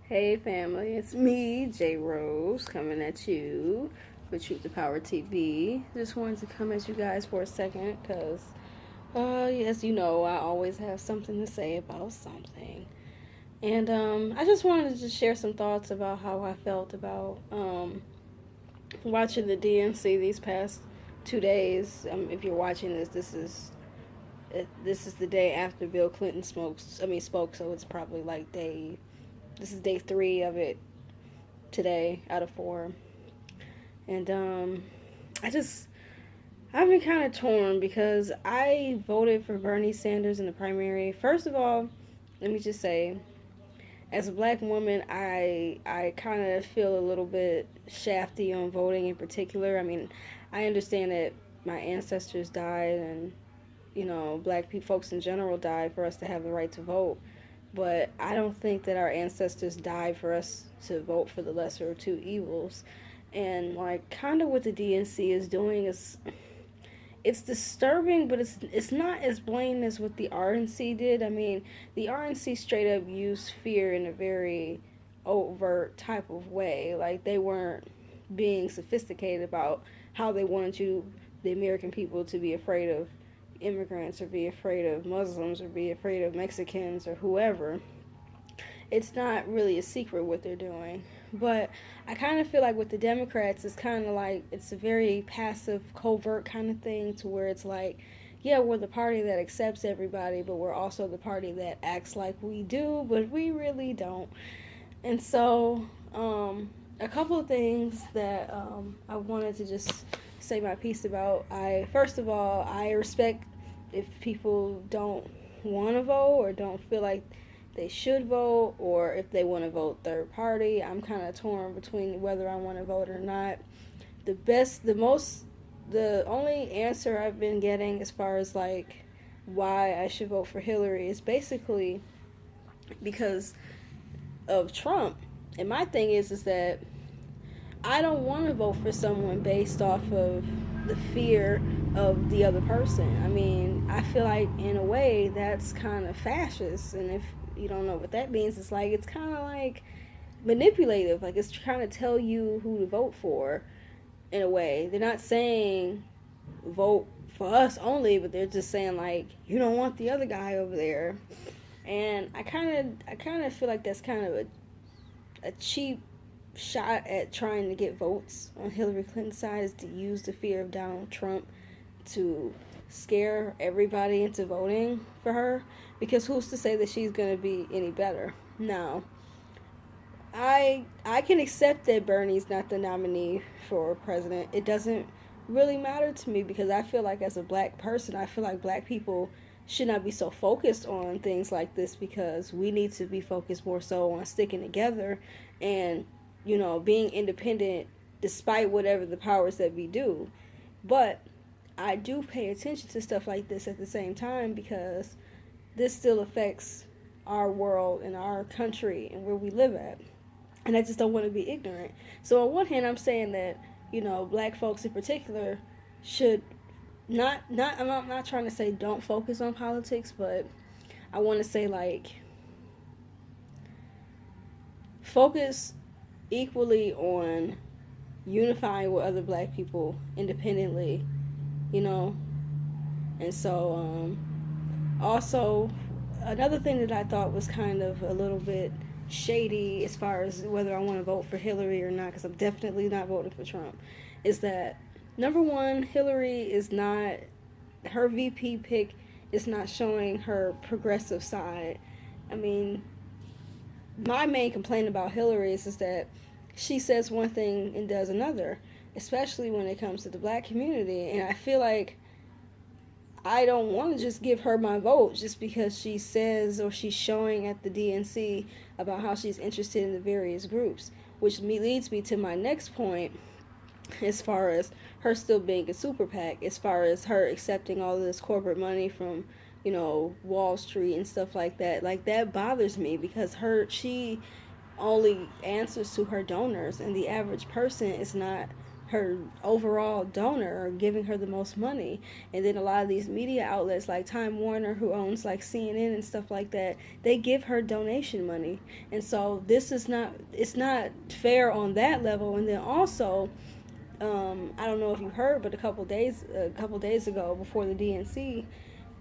Hey family, it's me, J Rose, coming at you with Truth to Power TV. Just wanted to come at you guys for a second because, as you know, I always have something to say about something. And I just wanted to just share some thoughts about how I felt about watching the DNC these past 2 days. If you're watching this, this is the day after Bill Clinton spoke, so it's probably like this is day 3 of it today out of 4. And I just I've been kind of torn because I voted for Bernie Sanders in the primary. First of all, let me just say, as a black woman, I kind of feel a little bit shafty on voting in particular. I mean, I understand that my ancestors died and black people, folks in general died for us to have the right to vote. But I don't think that our ancestors died for us to vote for the lesser of two evils. And like kind of what the DNC is doing is it's disturbing, but it's not as blatant as what the RNC did. I mean, the RNC straight up used fear in a very overt type of way. Like they weren't being sophisticated about how they wanted the American people to be afraid of immigrants or be afraid of Muslims or be afraid of Mexicans or whoever. It's not really a secret what they're doing. But I kind of feel like with the Democrats, it's kind of like it's a very passive, covert kind of thing to where it's like, yeah, we're the party that accepts everybody, but we're also the party that acts like we do, but we really don't. And so, a couple of things that I wanted to just say my piece about. First of all, I respect if people don't want to vote or don't feel like they should vote, or if they want to vote third party. I'm kind of torn between whether I want to vote or not. The only answer I've been getting as far as like why I should vote for Hillary is basically because of Trump. And my thing is that I don't want to vote for someone based off of the fear of the other person. I mean, I feel like in a way that's kind of fascist. And if you don't know what that means, it's kind of like manipulative. Like it's trying to tell you who to vote for in a way. They're not saying vote for us only, but they're just saying like you don't want the other guy over there. And I kind of feel like that's kind of a cheap shot at trying to get votes on Hillary Clinton's side is to use the fear of Donald Trump to scare everybody into voting for her, because who's to say that she's going to be any better? Now, I can accept that Bernie's not the nominee for president. It doesn't really matter to me because I feel like as a black person, I feel like black people should not be so focused on things like this because we need to be focused more so on sticking together and being independent despite whatever the powers that be do. But I do pay attention to stuff like this at the same time because this still affects our world and our country and where we live at. And I just don't want to be ignorant. So on one hand, I'm saying that, black folks in particular should I'm not trying to say don't focus on politics, but I want to say like focus equally on unifying with other black people independently, you know. And so also another thing that I thought was kind of a little bit shady as far as whether I want to vote for Hillary or not, because I'm definitely not voting for Trump, is that number one, Hillary is not, her VP pick is not showing her progressive side. I mean, my main complaint about Hillary is that she says one thing and does another, especially when it comes to the black community. And I feel like I don't want to just give her my vote just because she says or she's showing at the DNC about how she's interested in the various groups, which leads me to my next point as far as her still being a super PAC, as far as her accepting all of this corporate money from, Wall Street and stuff like that. Like that bothers me because she only answers to her donors, and the average person is not her overall donor or giving her the most money. And then a lot of these media outlets like Time Warner, who owns like CNN and stuff like that, they give her donation money. And so this is not, it's not fair on that level. And then also, I don't know if you heard, but a couple days ago, before the DNC,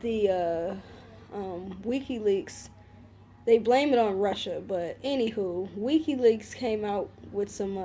the WikiLeaks, they blame it on Russia, but anywho, WikiLeaks came out with some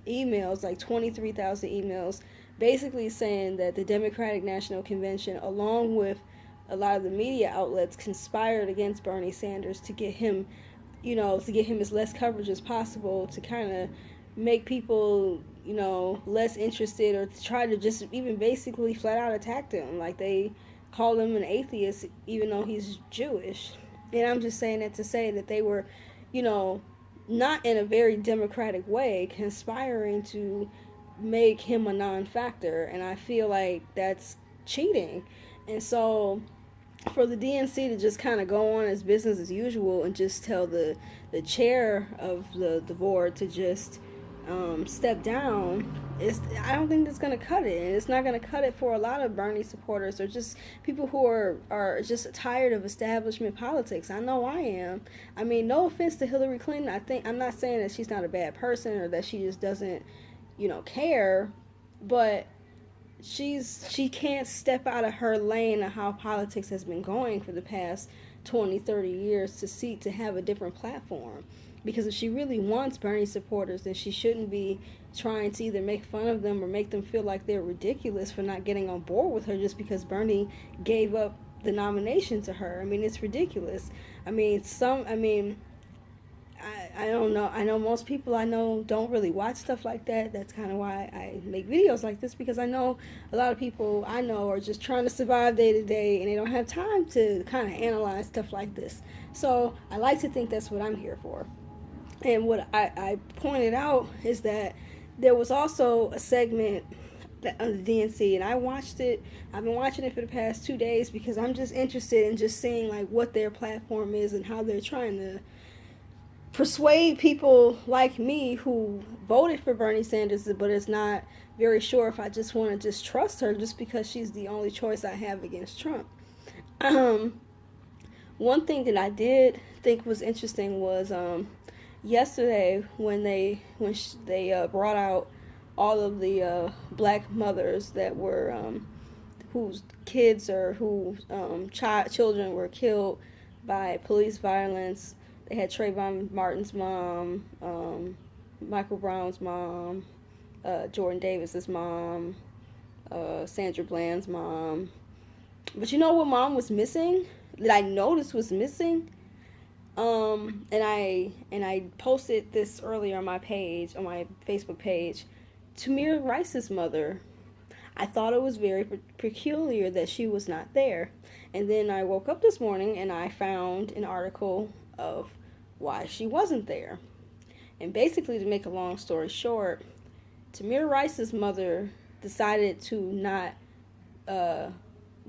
emails, like 23,000 emails, basically saying that the Democratic National Convention, along with a lot of the media outlets, conspired against Bernie Sanders to get him, to get him as less coverage as possible, to kind of make people, less interested, or to try to just even basically flat out attack him. Like, they called him an atheist even though he's Jewish. And I'm just saying that to say that they were, not in a very democratic way, conspiring to make him a non-factor. And I feel like that's cheating. And so for the DNC to just kind of go on as business as usual and just tell the chair of the board to just step down, I don't think that's going to cut it. And it's not going to cut it for a lot of Bernie supporters, or just people who are just tired of establishment politics. I know I am. I mean, no offense to Hillary Clinton. I'm not saying that she's not a bad person or that she just doesn't, care, but she can't step out of her lane of how politics has been going for the past 20, 30 years to have a different platform. Because if she really wants Bernie supporters, then she shouldn't be trying to either make fun of them or make them feel like they're ridiculous for not getting on board with her just because Bernie gave up the nomination to her. I mean, it's ridiculous. I don't know. I know most people I know don't really watch stuff like that. That's kind of why I make videos like this, because I know a lot of people I know are just trying to survive day to day, and they don't have time to kind of analyze stuff like this. So I like to think that's what I'm here for. And what I pointed out is that there was also a segment on the DNC, and I watched it. I've been watching it for the past 2 days because I'm just interested in just seeing like what their platform is and how they're trying to persuade people like me who voted for Bernie Sanders, but is not very sure if I just want to just trust her just because she's the only choice I have against Trump. One thing that I did think was interesting was yesterday when they brought out all of the black mothers that were whose kids or whose children were killed by police violence. They had Trayvon Martin's mom, Michael Brown's mom, Jordan Davis's mom, Sandra Bland's mom. But you know what mom was missing? That I noticed was missing? And I posted this earlier on my page, on my Facebook page. Tamir Rice's mother. I thought it was very peculiar that she was not there. And then I woke up this morning and I found an article of why she wasn't there. And basically, to make a long story short, Tamir Rice's mother decided to not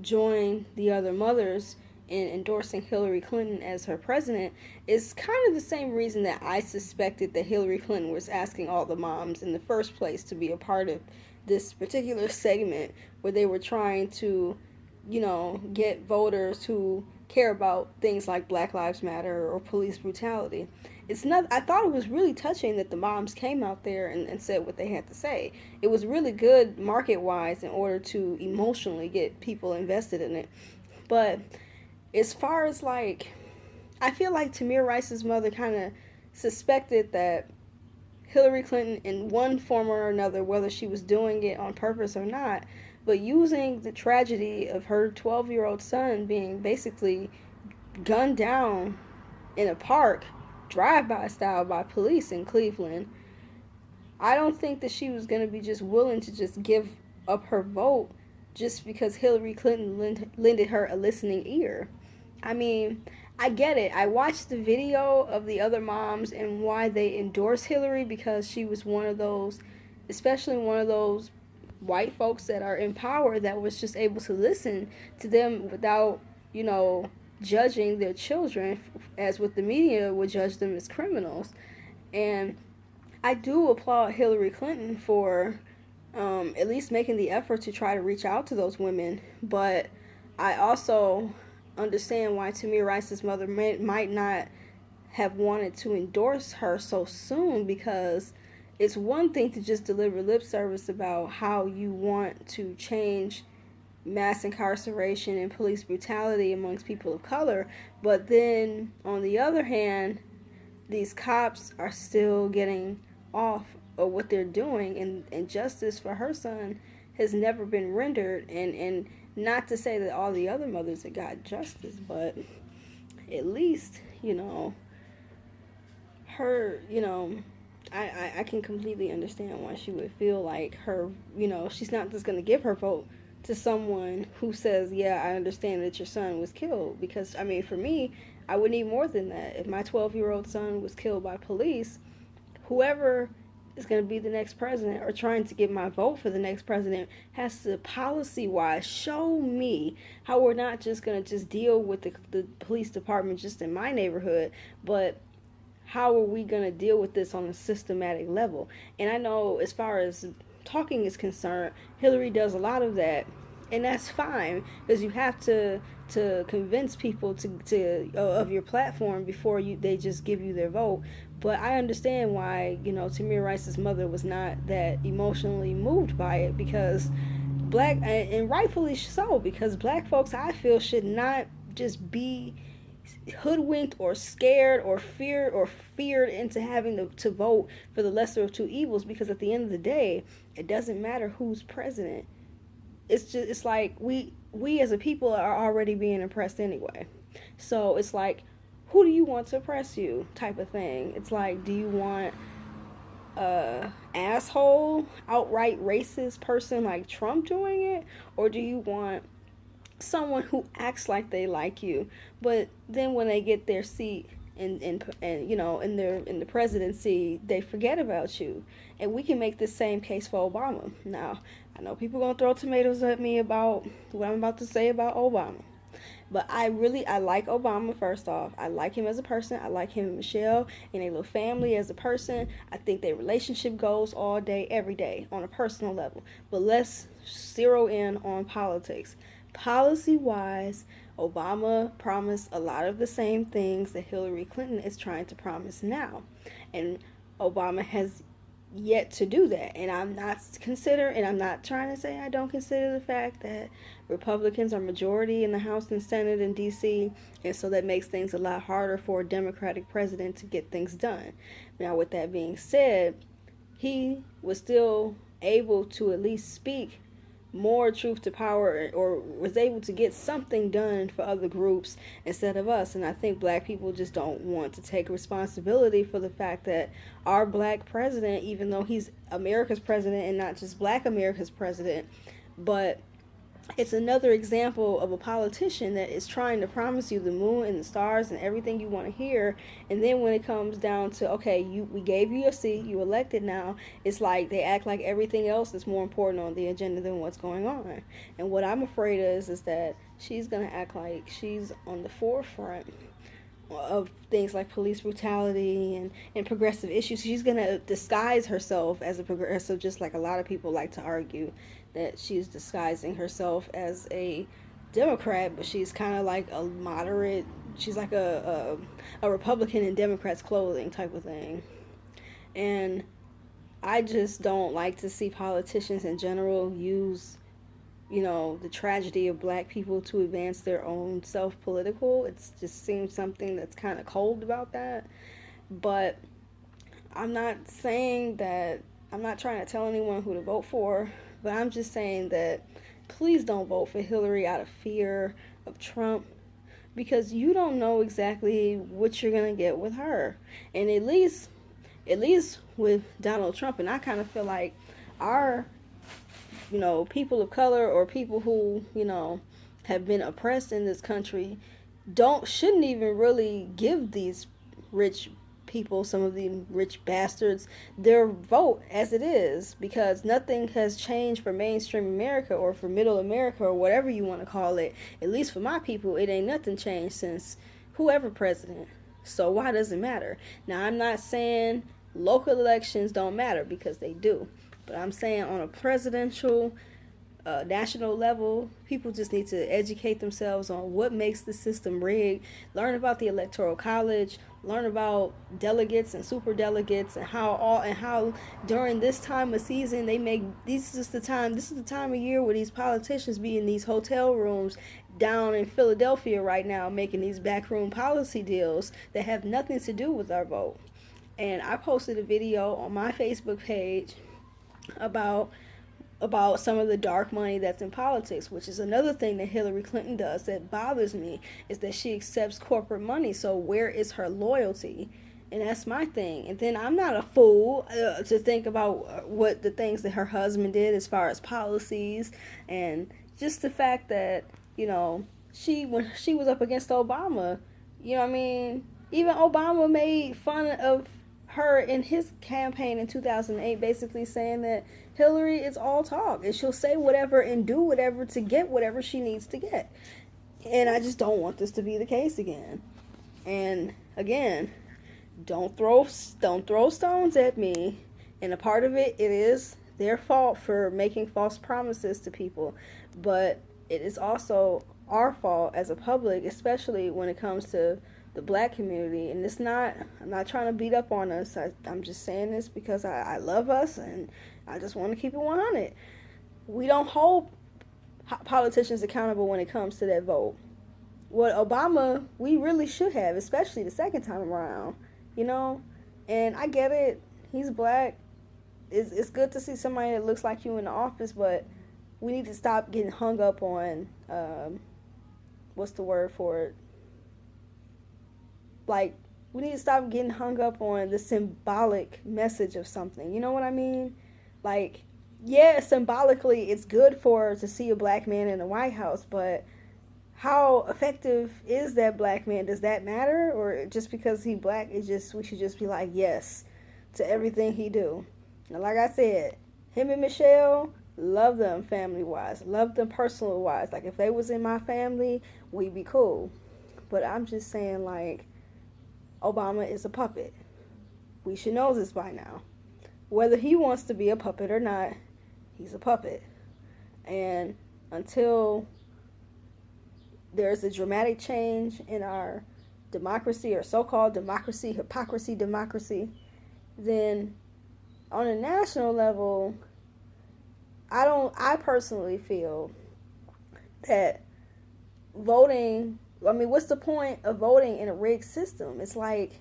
join the other mothers in endorsing Hillary Clinton as her president. Is kind of the same reason that I suspected that Hillary Clinton was asking all the moms in the first place to be a part of this particular segment where they were trying to, get voters who care about things like Black Lives Matter or police brutality. I thought it was really touching that the moms came out there and said what they had to say. It was really good market-wise in order to emotionally get people invested in it. But as far as I feel like Tamir Rice's mother kind of suspected that Hillary Clinton, in one form or another, whether she was doing it on purpose or not, but using the tragedy of her 12-year-old son being basically gunned down in a park, drive-by style, by police in Cleveland, I don't think that she was going to be just willing to just give up her vote just because Hillary Clinton lended her a listening ear. I mean, I get it. I watched the video of the other moms and why they endorse Hillary, because she was one of those, especially one of those white folks that are in power that was just able to listen to them without, judging their children as what the media would judge them as criminals. And I do applaud Hillary Clinton for at least making the effort to try to reach out to those women. But I also understand why Tamir Rice's mother might not have wanted to endorse her so soon, because it's one thing to just deliver lip service about how you want to change mass incarceration and police brutality amongst people of color, but then on the other hand, these cops are still getting off of what they're doing, and justice for her son has never been rendered. And not to say that all the other mothers have got justice, but at least, her, I can completely understand why she would feel like her, she's not just going to give her vote to someone who says, yeah, I understand that your son was killed. Because, I mean, for me, I would need more than that. If my 12-year-old son was killed by police, whoever is going to be the next president or trying to get my vote for the next president has to, policy-wise, show me how we're not just going to just deal with the police department just in my neighborhood, but how are we going to deal with this on a systematic level? And I know as far as talking is concerned, Hillary does a lot of that, and that's fine, because you have to convince people to of your platform before they just give you their vote. But I understand why Tamir Rice's mother was not that emotionally moved by it, because black, and rightfully so, because black folks, I feel, should not just be hoodwinked or scared or feared into having to vote for the lesser of two evils, because at the end of the day, it doesn't matter who's president. It's like we as a people are already being oppressed anyway. So it's like, who do you want to oppress you, type of thing. It's like, do you want a asshole, outright racist person like Trump doing it, or do you want someone who acts like they like you, but then when they get their seat and in the presidency, they forget about you? And we can make this same case for Obama. Now, I know people gonna throw tomatoes at me about what I'm about to say about Obama, but I like Obama. First off, I like him as a person. I like him and Michelle and their little family as a person. I think their relationship goes all day, every day, on a personal level. But let's zero in on politics. Policy-wise, Obama promised a lot of the same things that Hillary Clinton is trying to promise now. And Obama has yet to do that. And I'm not trying to say I don't consider the fact that Republicans are majority in the House and Senate in D.C., and so that makes things a lot harder for a Democratic president to get things done. Now, with that being said, he was still able to at least speak more truth to power, or was able to get something done for other groups instead of us. And I think black people just don't want to take responsibility for the fact that our black president, even though he's America's president and not just black America's president, but it's another example of a politician that is trying to promise you the moon and the stars and everything you want to hear, and then when it comes down to, okay, we gave you a seat, you elected now, it's like they act like everything else is more important on the agenda than what's going on. And what I'm afraid is that she's going to act like she's on the forefront of things like police brutality and progressive issues. She's going to disguise herself as a progressive, just like a lot of people like to argue that she's disguising herself as a Democrat, but she's kind of like a moderate, she's like a Republican in Democrats' clothing type of thing. And I just don't like to see politicians in general use the tragedy of black people to advance their own self-political. It just seems something that's kind of cold about that. But I'm not saying that, I'm not trying to tell anyone who to vote for, but I'm just saying that please don't vote for Hillary out of fear of Trump, because you don't know exactly what you're going to get with her. And at least with Donald Trump, and I kind of feel like our people of color, or people who have been oppressed in this country, shouldn't even really give these rich people, some of the rich bastards, their vote as it is, because nothing has changed for mainstream America or for middle America or whatever you want to call it. At least for my people, it ain't nothing changed since whoever president. So why does it matter? Now, I'm not saying local elections don't matter, because they do. But I'm saying on a presidential, national level, people just need to educate themselves on what makes the system rigged, learn about the electoral college, learn about delegates and super delegates, and how during this time of season they make this is the time of year where these politicians be in these hotel rooms down in Philadelphia right now making these backroom policy deals that have nothing to do with our vote. And I posted a video on my Facebook page about some of the dark money that's in politics, which is another thing that Hillary Clinton does that bothers me, is that she accepts corporate money. So where is her loyalty? And that's my thing. And then I'm not a fool to think about what the things that her husband did as far as policies, and just the fact that, when she was up against Obama, even Obama made fun of her in his campaign in 2008, basically saying that Hillary is all talk and she'll say whatever and do whatever to get whatever she needs to get. And I just don't want this to be the case again. And again, don't throw stones at me. And a part of it is their fault for making false promises to people, but it is also our fault as a public, especially when it comes to the black community. And I'm not trying to beat up on us. I'm just saying this because I love us and I just want to keep it 100. We don't hold politicians accountable when it comes to that vote. What Obama, we really should have, especially the second time around, And I get it. He's black. It's good to see somebody that looks like you in the office, but we need to stop getting hung up on, what's the word for it? Like, we need to stop getting hung up on the symbolic message of something. You know what I mean? Like, yeah, symbolically, it's good to see a black man in the White House, but how effective is that black man? Does that matter? Or just because he's black, we should just be like, yes, to everything he do. Now, like I said, him and Michelle, love them family-wise, love them personal-wise. Like, if they was in my family, we'd be cool. But I'm just saying, like, Obama is a puppet. We should know this by now. Whether he wants to be a puppet or not, he's a puppet. And until there's a dramatic change in our democracy, or so-called democracy, democracy, then on a national level, I personally feel that voting, what's the point of voting in a rigged system? It's like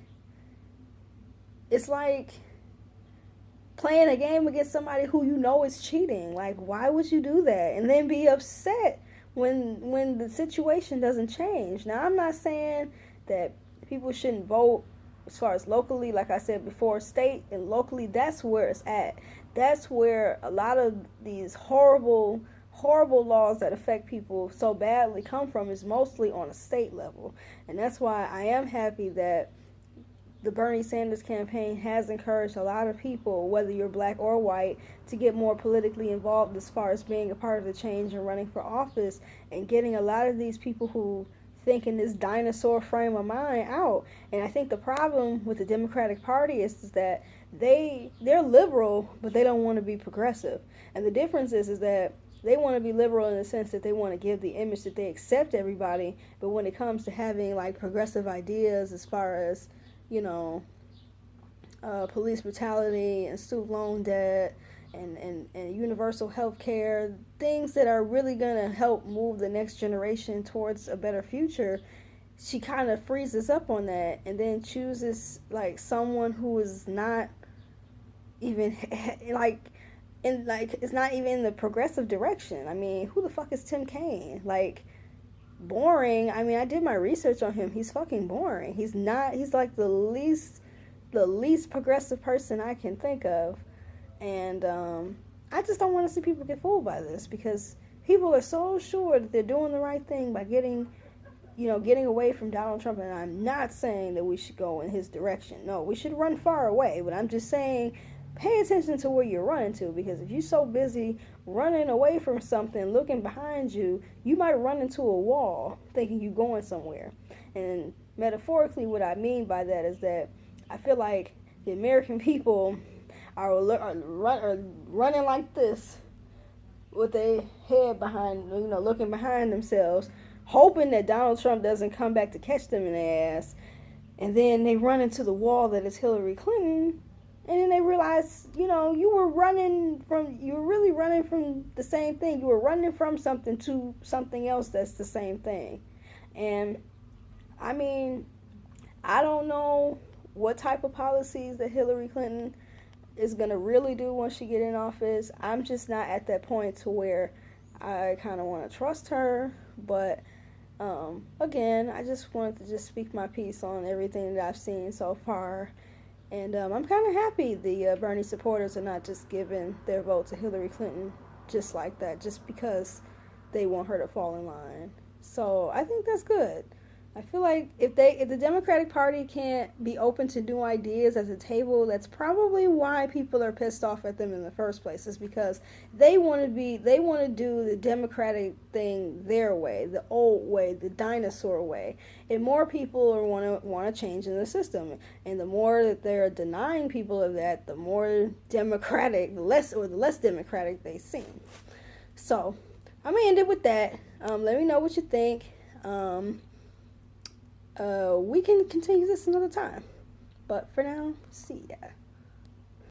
playing a game against somebody who is cheating. Like, why would you do that? And then be upset when the situation doesn't change. Now, I'm not saying that people shouldn't vote as far as locally. Like I said before, state and locally, that's where it's at. That's where a lot of these horrible laws that affect people so badly come from, is mostly on a state level. And that's why I am happy that the Bernie Sanders campaign has encouraged a lot of people, whether you're black or white, to get more politically involved as far as being a part of the change and running for office, and getting a lot of these people who think in this dinosaur frame of mind out. And I think the problem with the Democratic Party is that they're liberal, but they don't want to be progressive. And the difference is that they want to be liberal in the sense that they want to give the image that they accept everybody, but when it comes to having like progressive ideas as far as, police brutality and student loan debt and universal health care, things that are really going to help move the next generation towards a better future, she kind of freezes up on that and then chooses like someone who is not even it's not even in the progressive direction. I mean, who the fuck is Tim Kaine? Like, boring. I mean, I did my research on him. He's fucking boring. He's like the least progressive person I can think of. And I just don't want to see people get fooled by this, because people are so sure that they're doing the right thing by getting away from Donald Trump. And I'm not saying that we should go in his direction. No, we should run far away. But I'm just saying, pay attention to where you're running to, because if you're so busy running away from something, looking behind you, you might run into a wall thinking you're going somewhere. And metaphorically, what I mean by that is that I feel like the American people are running like this with their head behind, looking behind themselves, hoping that Donald Trump doesn't come back to catch them in the ass. And then they run into the wall that is Hillary Clinton. And then they realize, you were really running from the same thing. You were running from something to something else that's the same thing. And, I mean, I don't know what type of policies that Hillary Clinton is going to really do once she get in office. I'm just not at that point to where I kind of want to trust her. But, again, I just wanted to just speak my piece on everything that I've seen so far. And I'm kind of happy the Bernie supporters are not just giving their vote to Hillary Clinton just like that, just because they want her to fall in line. So I think that's good. I feel like if the Democratic Party can't be open to new ideas at the table, that's probably why people are pissed off at them in the first place. Is because they want to do the Democratic thing their way, the old way, the dinosaur way. And more people want to change in the system. And the more that they're denying people of that, the more democratic, the less democratic they seem. So I'm gonna end it with that. Let me know what you think. We can continue this another time. But for now, see ya.